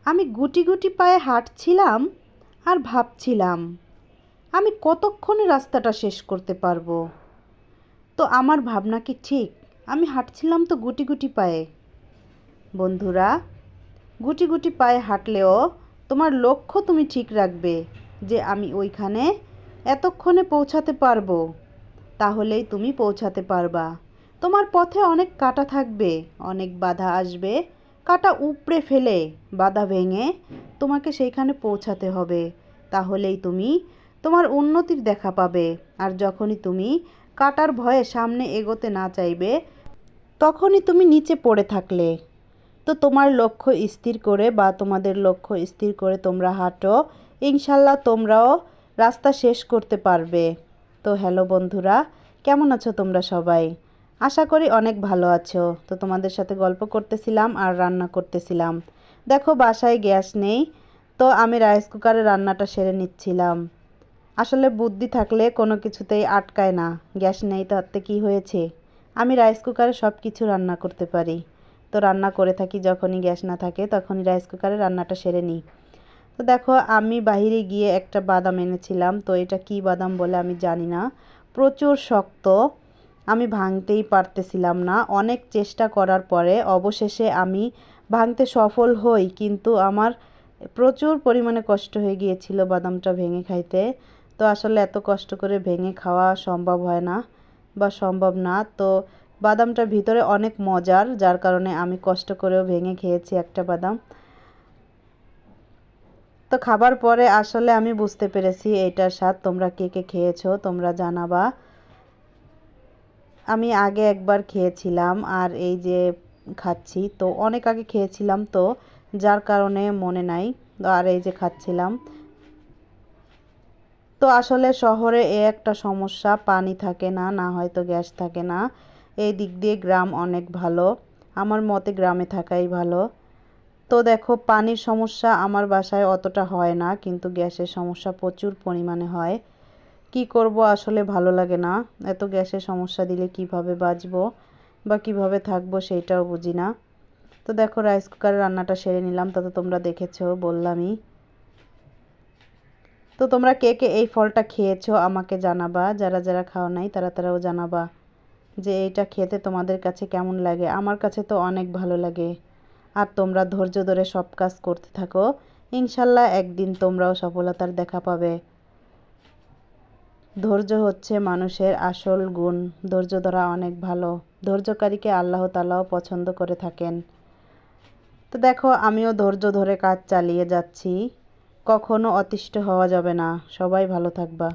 আমি গুটি গুটি পায়ে হাঁটছিলাম আর ভাবছিলাম আমি কতক্ষণে রাস্তাটা শেষ করতে পারবো। তো আমার ভাবনা কি ঠিক? আমি হাঁটছিলাম তো গুটি গুটি পায়ে। বন্ধুরা, গুটি গুটি পায়ে হাঁটলেও তোমার লক্ষ্য তুমি ঠিক রাখবে যে আমি ওইখানে এতক্ষণে পৌঁছাতে পারবো, তাহলেই তুমি পৌঁছাতে পারবা। তোমার পথে অনেক কাঁটা থাকবে, অনেক বাধা আসবে, কাঁটা উপড়ে ফেলে বাধা ভেঙে তোমাকে সেইখানে পৌঁছাতে হবে। তাহলেই তুমি তোমার উন্নতির দেখা পাবে। আর যখনই তুমি কাঁটার ভয়ে সামনে এগোতে না চাইবে, তখনই তুমি নিচে পড়ে থাকলে। তো তোমার লক্ষ্য স্থির করে বা তোমাদের লক্ষ্য স্থির করে তোমরা হাঁটো, ইনশাল্লাহ তোমরাও রাস্তা শেষ করতে পারবে। তো হ্যালো বন্ধুরা, কেমন আছো তোমরা সবাই? আশা করি অনেক ভালো আছো। তো তোমাদের সাথে গল্প করতেছিলাম আর রান্না করতেছিলাম। দেখো বাসায় গ্যাস নেই, তো আমি রাইস কুকারে রান্নাটা সেরে নিচ্ছিলাম। আসলে বুদ্ধি থাকলে কোনো কিছুতেই আটকায় না। গ্যাস নেই তাতে কি হয়েছে, আমি রাইস কুকারে সব কিছু রান্না করতে পারি। তো রান্না করে থাকি, যখনই গ্যাস না থাকে তখনই রাইস কুকারে রান্নাটা সেরে নিই। তো দেখো আমি বাইরে গিয়ে একটা বাদাম এনেছিলাম, তো এটা কি বাদাম বলে আমি জানি না, প্রচুর শক্ত, আমি ভাঙতেই পারতেছিলাম না। অনেক চেষ্টা করার পরে অবশেষে আমি ভাঙতে সফল হই, কিন্তু আমার প্রচুর পরিমাণে কষ্ট হয়ে গিয়েছিল বাদামটা ভেঙে খাইতে। তো আসলে এত কষ্ট করে ভেঙে খাওয়া সম্ভব হয় না বা সম্ভব না। তো বাদামটার ভিতরে অনেক মজার, যার কারণে আমি কষ্ট করেও ভেঙে খেয়েছি একটা বাদাম। তো খাবার পরে আসলে আমি বুঝতে পেরেছি এইটার স্বাদ। তোমরা কে কে খেয়েছো তোমরা জানাবা। আমি আগে একবার খেয়েছিলাম আর এই যে খাচ্ছি, তো অনেক আগে খেয়েছিলাম, তো যার কারণে মনে নাই। আর এই যে খাচ্ছিলাম। তো আসলে শহরে একটা সমস্যা, পানি থাকে না, না হয়তো গ্যাস থাকে না। এই দিক দিয়ে গ্রাম অনেক ভালো, আমার মতে গ্রামে থাকাই ভালো। তো দেখো পানির সমস্যা আমার বাসায় অতটা হয় না, কিন্তু গ্যাসের সমস্যা প্রচুর পরিমাণে হয়। কি করব, আসলে ভালো লাগে না। এত গ্যাসের সমস্যা দিলে কিভাবে বাঁচবো বা কিভাবে থাকবো সেইটাও বুঝি না। তো দেখো রাইস কুকারে রান্নাটা সেরে নিলাম, তা তো তোমরা দেখেছো বললামই। তো তোমরা কে কে এই ফলটা খেয়েছো আমাকে জানাবা, যারা যারা খাও নাই তারাও জানাবা যে এইটা খেতে তোমাদের কাছে কেমন লাগে। আমার কাছে তো অনেক ভালো লাগে। আর তোমরা ধৈর্য ধরে সব কাজ করতে থাকো, ইনশাল্লাহ একদিন তোমরাও সফলতার দেখা পাবে। ধৈর্য হচ্ছে মানুষের আসল গুণ। ধৈর্য ধরা অনেক ভালো। ধৈর্যকারীকে আল্লাহ তাআলাও পছন্দ করে থাকেন। তো দেখো আমিও ধৈর্য ধরে কাজ চালিয়ে যাচ্ছি। কখনো অতিষ্ঠ হওয়া যাবে না। সবাই ভালো থাকবা।